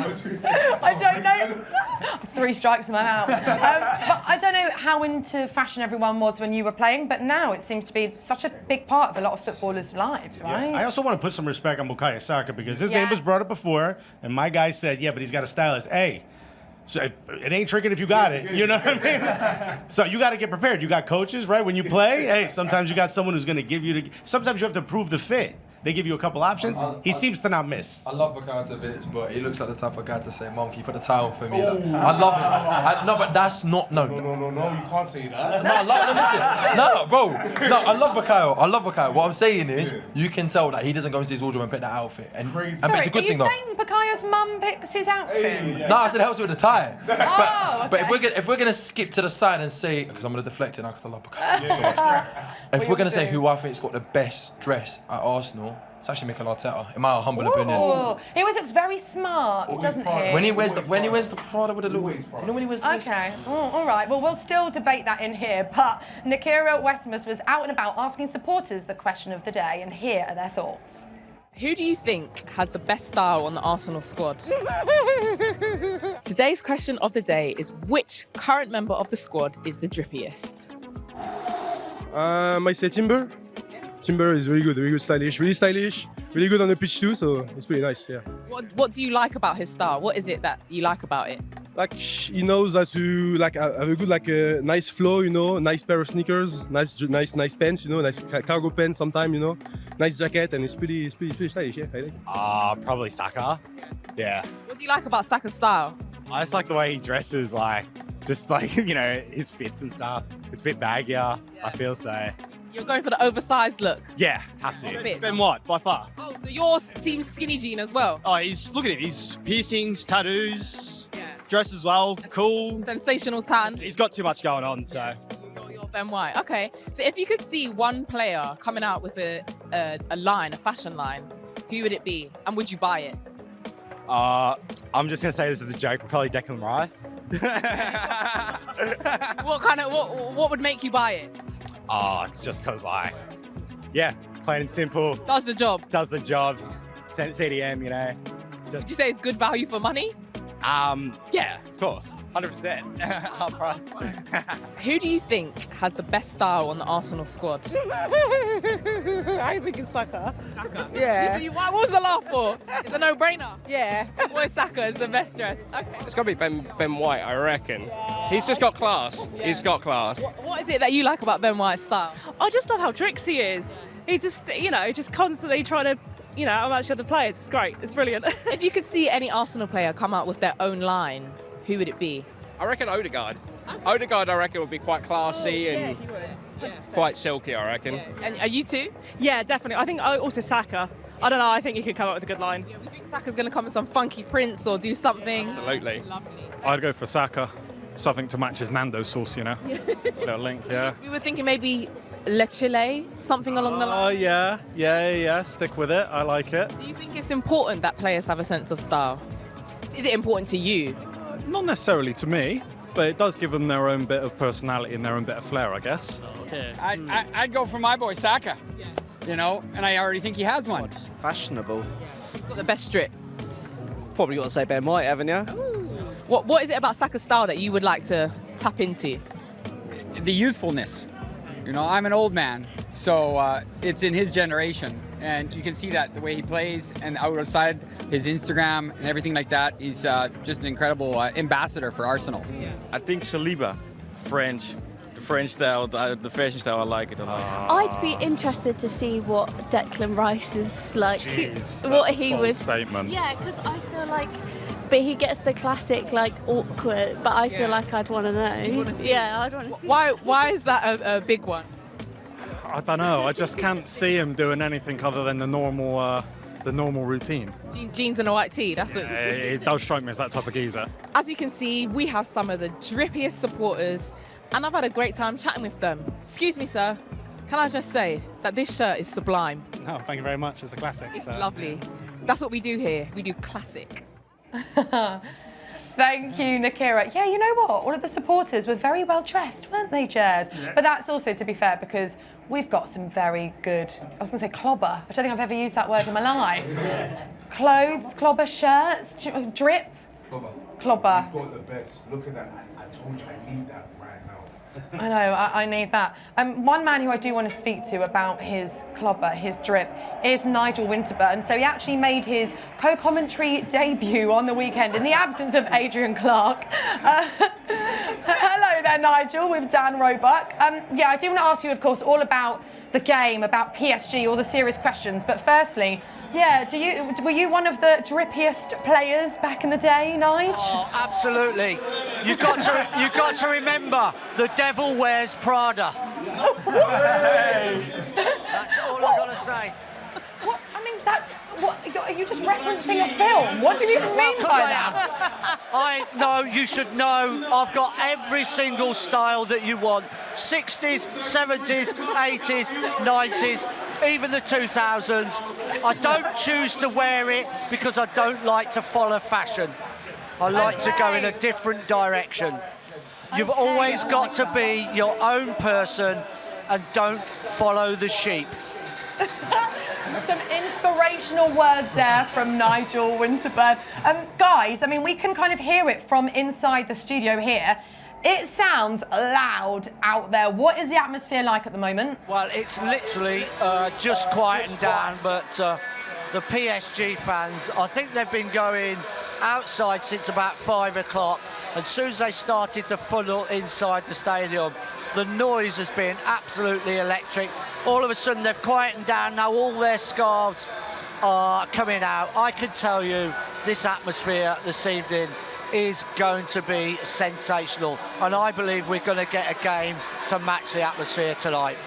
don't know, 3 strikes and I'm out. But I don't know how into fashion everyone was when you were playing, but now it seems to be such a big part of a lot of footballers' lives, right? I also want to put some respect on Bukayo Saka because his name was brought up before, and my guy said, yeah, but he's got a stylist. Hey, so it ain't tricking if you got it. You know what I mean? So you got to get prepared. You got coaches, right? When you play, hey, sometimes you got someone who's going to give you sometimes you have to prove the fit. They give you a couple options. He seems to not miss. I love Bukayo to bits, but he looks like the type of guy to say, "Mom, can you put a towel for me?" Like, I love him. No, but that's not no. No, you can't say that. No, listen. Bro. No, I love Bukayo. What I'm saying is, you can tell that he doesn't go into his wardrobe and pick that outfit, and it's a good thing though. Are you saying Bukayo's mum picks his outfits? No, I said it helps with the tie. Okay. But if we're gonna skip to the side and say, because I'm gonna deflect it now because I love Bukayo so much. If we're gonna say who I think's got the best dress at Arsenal, it's actually Mikel Arteta, in my humble opinion. He always looks very smart, doesn't he? When he wears the Prada with the little, you know when he wears the Okay, all right. Well, we'll still debate that in here, but Nakira Westmus was out and about asking supporters the question of the day, and here are their thoughts. Who do you think has the best style on the Arsenal squad? Today's question of the day is which current member of the squad is the drippiest? I say Timber. Timber is very good stylish, really good on the pitch too, so it's pretty nice, yeah. What do you like about his style? What is it that you like about it? Like, he knows that to have a good, nice flow, nice pair of sneakers, nice pants, nice cargo pants sometimes, nice jacket, and it's pretty stylish, yeah, I think. Probably Saka. Yeah. What do you like about Saka's style? I just like the way he dresses, his fits and stuff. It's a bit baggier, I feel so. You're going for the oversized look? Yeah, have to. Bit. Ben White, by far. Oh, so your team's skinny jean as well? Oh, look at him. He's piercings, tattoos, dress as well, cool. Sensational tan. He's got too much going on, so. You're Ben White. Okay, so if you could see one player coming out with a fashion line, who would it be? And would you buy it? I'm just going to say this as a joke, but probably Declan Rice. What would make you buy it? Just because, plain and simple. Does the job. CDM, Would you say it's good value for money? Yeah, of course. 100%. Half price. Who do you think has the best style on the Arsenal squad? I think it's Saka. Saka? Yeah. What was the laugh for? It's a no-brainer. Yeah. Boy, Saka is the best dressed. Okay. It's got to be Ben White, I reckon. He's just got class. Yeah. He's got class. What is it that you like about Ben White's style? I just love how tricks he is. He's just, just constantly trying to, match other players. It's great. It's brilliant. If you could see any Arsenal player come out with their own line, who would it be? I reckon Odegaard. Odegaard, I reckon, would be quite classy and he would. Yeah. quite silky, I reckon. Yeah. And are you too? Yeah, definitely. I think also Saka. I don't know. I think he could come up with a good line. Yeah, we think Saka's going to come with some funky prints or do something. Absolutely. Lovely. I'd go for Saka. Something to match his Nando sauce, Little link, yeah. We were thinking maybe Le Chile, something along the line. Oh, yeah. Stick with it. I like it. Do you think it's important that players have a sense of style? Is it important to you? Not necessarily to me, but it does give them their own bit of personality and their own bit of flair, I guess. I'd go for my boy Saka, and I already think he has one. Fashionable. He's got the best strip. Probably got to say Ben White, haven't you? What is it about Saka's style that you would like to tap into? The youthfulness. I'm an old man, so it's in his generation. And you can see that the way he plays and outside his Instagram and everything like that. He's just an incredible ambassador for Arsenal. Yeah. I think Saliba, French. The French style, the fashion style, I like it a lot. I'd be interested to see what Declan Rice is like. Jeez, what he would. Statement. Yeah, because I feel like. But he gets the classic, awkward. But I feel like I'd want to know. Yeah, I'd want to see. Why is that a big one? I don't know. I just can't see him doing anything other than the normal routine. Jeans and a white tee. That's it. It does strike me as that type of geezer. As you can see, we have some of the drippiest supporters, and I've had a great time chatting with them. Excuse me, sir. Can I just say that this shirt is sublime? Oh, thank you very much. It's a classic. It's lovely. That's what we do here. We do classic. Thank you, Nakira. Yeah, you know what? All of the supporters were very well dressed, weren't they, Jez? Yeah. But that's also, to be fair, because we've got some very good, I was going to say clobber. I don't think I've ever used that word in my life. Clothes, clobber, shirts, drip. Clobber. Clobber. You've got the best. Look at that. I told you I need that right now. I know, I need that. One man who I do want to speak to about his clobber, his drip, is Nigel Winterburn. So he actually made his co-commentary debut on the weekend in the absence of Adrian Clark. Hello there, Nigel, with Dan Roebuck. Yeah, I do want to ask you, of course, all about the game, about PSG, all the serious questions. But firstly, yeah, were you one of the drippiest players back in the day, Nigel? Oh, absolutely. You've got to remember, the devil wears Prada. That's all I've got to say. What? I mean, are you just referencing a film? What do you even mean by that? I know, you should know, I've got every single style that you want. 60s, 70s, 80s, 90s, even the 2000s. I don't choose to wear it because I don't like to follow fashion. I like to go in a different direction. You've always got to be your own person and don't follow the sheep. Some inspirational words there from Nigel Winterburn. Guys, I mean, we can kind of hear it from inside the studio here. It sounds loud out there. What is the atmosphere like at the moment? Well, it's literally just quieting down, but the PSG fans, I think they've been going outside since about 5 o'clock. As soon as they started to funnel inside the stadium, the noise has been absolutely electric. All of a sudden, they've quietened down. Now all their scarves are coming out. I can tell you this atmosphere this evening is going to be sensational, and I believe we're going to get a game to match the atmosphere tonight.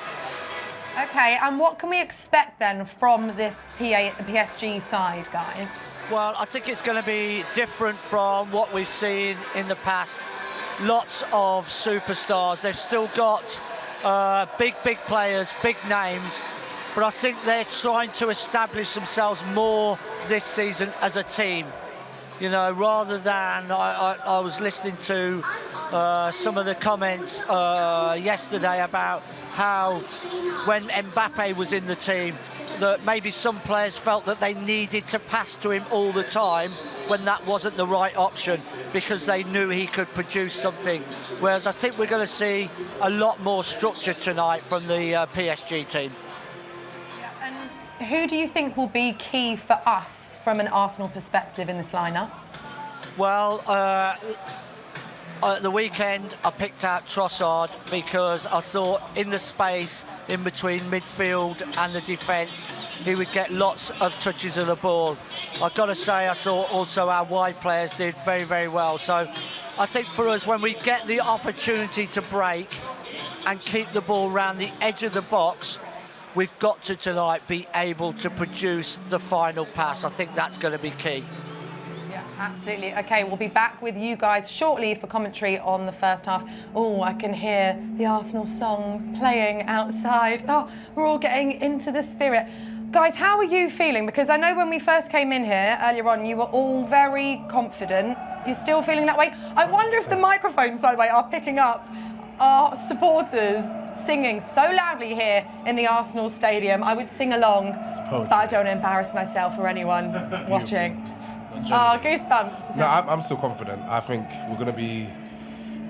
Okay, and what can we expect then from this PSG side, guys? Well, I think it's going to be different from what we've seen in the past. Lots of superstars. They've still got big players, big names, but I think they're trying to establish themselves more this season as a team. You know, rather than, I was listening to some of the comments yesterday about how when Mbappe was in the team, that maybe some players felt that they needed to pass to him all the time when that wasn't the right option because they knew he could produce something. Whereas I think we're going to see a lot more structure tonight from the PSG team. And who do you think will be key for us from an Arsenal perspective in this lineup? Well, at the weekend, I picked out Trossard because I thought in the space in between midfield and the defence, he would get lots of touches of the ball. I've got to say, I thought also our wide players did very well. So I think for us, when we get the opportunity to break and keep the ball around the edge of the box, we've got to tonight be able to produce the final pass. I think that's going to be key. Absolutely. Okay, we'll be back with you guys shortly for commentary on the first half. Oh, I can hear the Arsenal song playing outside. Oh, we're all getting into the spirit. Guys, how are you feeling? Because I know when we first came in here earlier on, you were all very confident. You're still feeling that way? I wonder if the microphones, by the way, are picking up our supporters singing so loudly here in the Arsenal stadium. I would sing along, but I don't embarrass myself or anyone watching. Oh, goosebumps. No, I'm still confident. I think we're going to be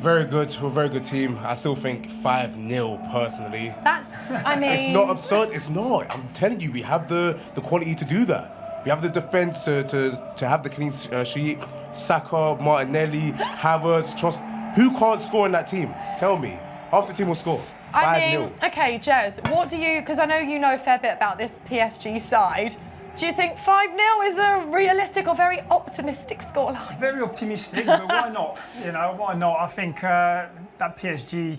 very good. We're a very good team. I still think 5-0 personally. That's, I mean... It's not absurd. It's not. I'm telling you, we have the quality to do that. We have the defence to have the clean sheet. Saka, Martinelli, Havertz, Trost. Who can't score in that team? Tell me. Half the team will score. 5-0. I mean, okay, Jez, what do you... Because I know you know a fair bit about this PSG side. Do you think 5-0 is a realistic or very optimistic scoreline? Very optimistic, but why not? You know, why not? I think that PSG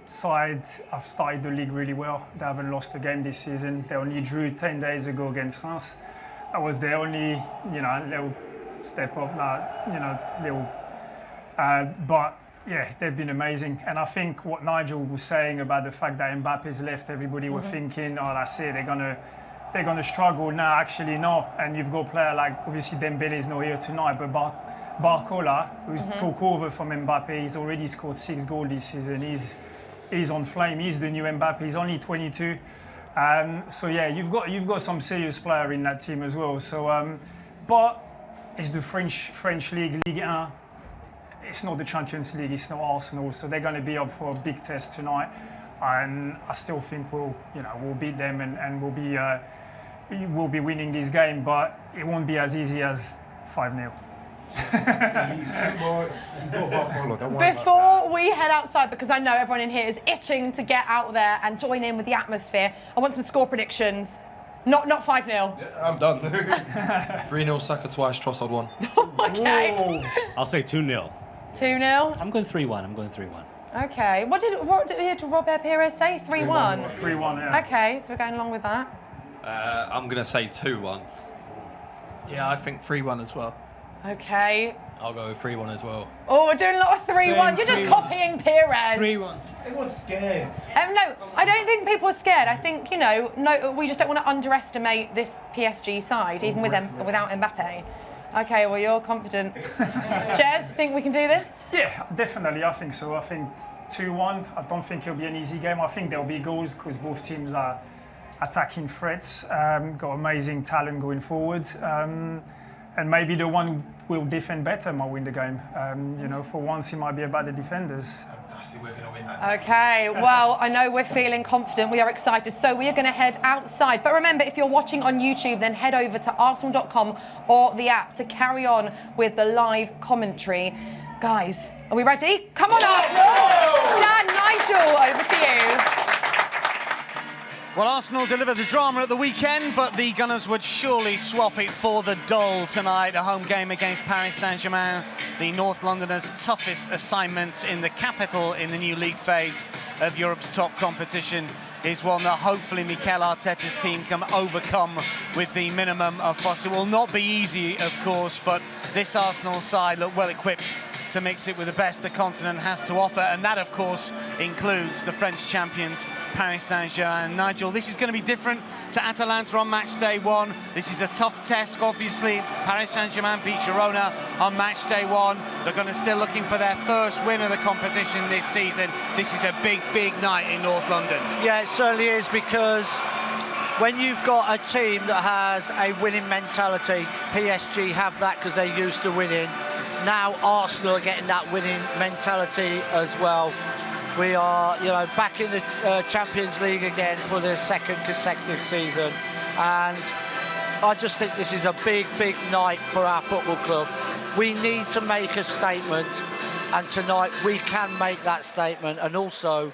side have started the league really well. They haven't lost a game this season. They only drew 10 days ago against Reims. That was their only, you know, little step up, but yeah, they've been amazing. And I think what Nigel was saying about the fact that Mbappe's left, everybody were thinking, oh, that's it, they're gonna struggle. Now, actually, no. And you've got a player like, obviously, Dembele's not here tonight, but Barcola, who's took over from Mbappe, he's already scored 6 goals this season. He's on flame. He's the new Mbappe. He's only 22. So yeah, you've got some serious player in that team as well. So, but it's the French league, Ligue 1. it's not the Champions League, it's not Arsenal, so they're going to be up for a big test tonight. And I still think we'll beat them and we'll be winning this game, but it won't be as easy as 5-0. Before we head outside, because I know everyone in here is itching to get out there and join in with the atmosphere, I want some score predictions. Not 5-0. Yeah, I'm done. 3-0, Saka twice, Trossard 1. Okay. I'll say 2-0. 2-0? I'm going 3-1. I'm going 3-1. Okay. What did Robert Pires say? 3-1? 3-1, yeah. Okay, so we're going along with that. I'm going to say 2-1. Yeah, I think 3-1 as well. Okay. I'll go 3-1 as well. Oh, we're doing a lot of 3-1. You're just 3-1. copying Pires. 3-1. Everyone's scared. No, I don't think people are scared. I think, no, we just don't want to underestimate this PSG side, even without Mbappe. Okay, well, you're confident. Jez, think we can do this? Yeah, definitely, I think so. I think 2-1. I don't think it'll be an easy game. I think there'll be goals because both teams are attacking threats, got amazing talent going forward. And maybe the one who will defend better might win the game. For once, it might be about the defenders. We're going to win that. Okay, well, I know we're feeling confident. We are excited. So we are going to head outside. But remember, if you're watching on YouTube, then head over to arsenal.com or the app to carry on with the live commentary. Guys, are we ready? Come on up. Dan, Nigel, over to you. Well, Arsenal delivered the drama at the weekend, but the Gunners would surely swap it for the dull tonight. A home game against Paris Saint-Germain, the North Londoners' toughest assignment in the capital in the new league phase of Europe's top competition, is one that hopefully Mikel Arteta's team can overcome with the minimum of fuss. It will not be easy, of course, but this Arsenal side look well equipped to mix it with the best the continent has to offer, and that, of course, includes the French champions, Paris Saint-Germain. Nigel, this is going to be different to Atalanta on match day 1. This is a tough test, obviously. Paris Saint-Germain beat Girona on match day 1. They're going to still looking for their first win of the competition this season. This is a big, big night in North London. Yeah, it certainly is, because when you've got a team that has a winning mentality, PSG have that because they're used to winning. Now Arsenal are getting that winning mentality as well. We are, back in the Champions League again for the second consecutive season. And I just think this is a big, big night for our football club. We need to make a statement, and tonight we can make that statement. And also,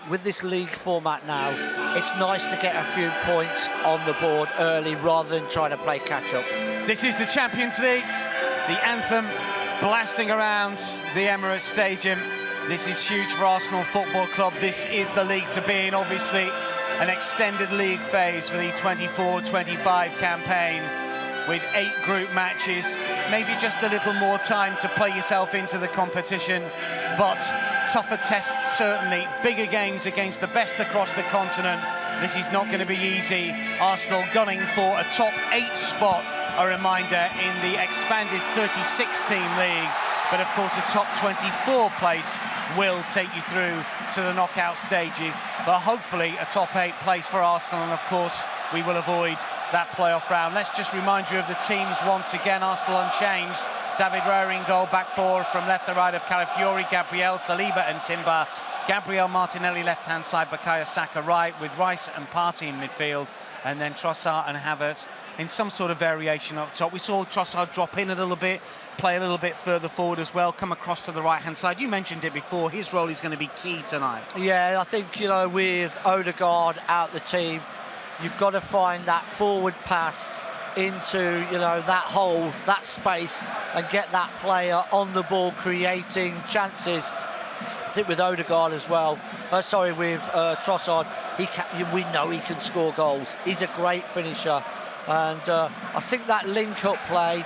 with this league format now, it's nice to get a few points on the board early rather than trying to play catch-up. This is the Champions League, the anthem blasting around the Emirates Stadium. This is huge for Arsenal Football Club. This is the league to be in, obviously. An extended league phase for the 24-25 campaign with 8 group matches. Maybe just a little more time to play yourself into the competition, but tougher tests certainly. Bigger games against the best across the continent. This is not going to be easy. Arsenal gunning for a top 8 spot. A reminder, in the expanded 36-team league, but of course a top 24 place will take you through to the knockout stages, but hopefully a top 8 place for Arsenal, and of course we will avoid that playoff round. Let's just remind you of the teams once again. Arsenal unchanged. David Raya in goal, back 4 from left to right of Calafiori, Gabriel, Saliba and Timber. Gabriel, Martinelli left-hand side, Bukayo Saka right, with Rice and Partey in midfield, and then Trossard and Havertz in some sort of variation up top. We saw Trossard drop in a little bit, play a little bit further forward as well, come across to the right-hand side. You mentioned it before, his role is going to be key tonight. Yeah, I think, with Odegaard out the team, you've got to find that forward pass into, that hole, that space, and get that player on the ball, creating chances. I think with Odegaard as well, with Trossard, we know he can score goals. He's a great finisher. And I think that link-up play,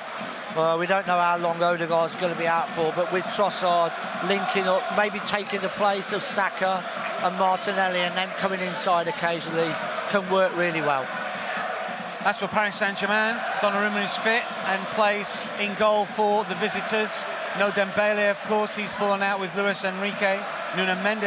we don't know how long Odegaard's going to be out for, but with Trossard linking up, maybe taking the place of Saka and Martinelli and then coming inside occasionally, can work really well. That's for Paris Saint-Germain. Donnarumma is fit and plays in goal for the visitors. No Dembele, of course, he's fallen out with Luis Enrique. Nuno Mendes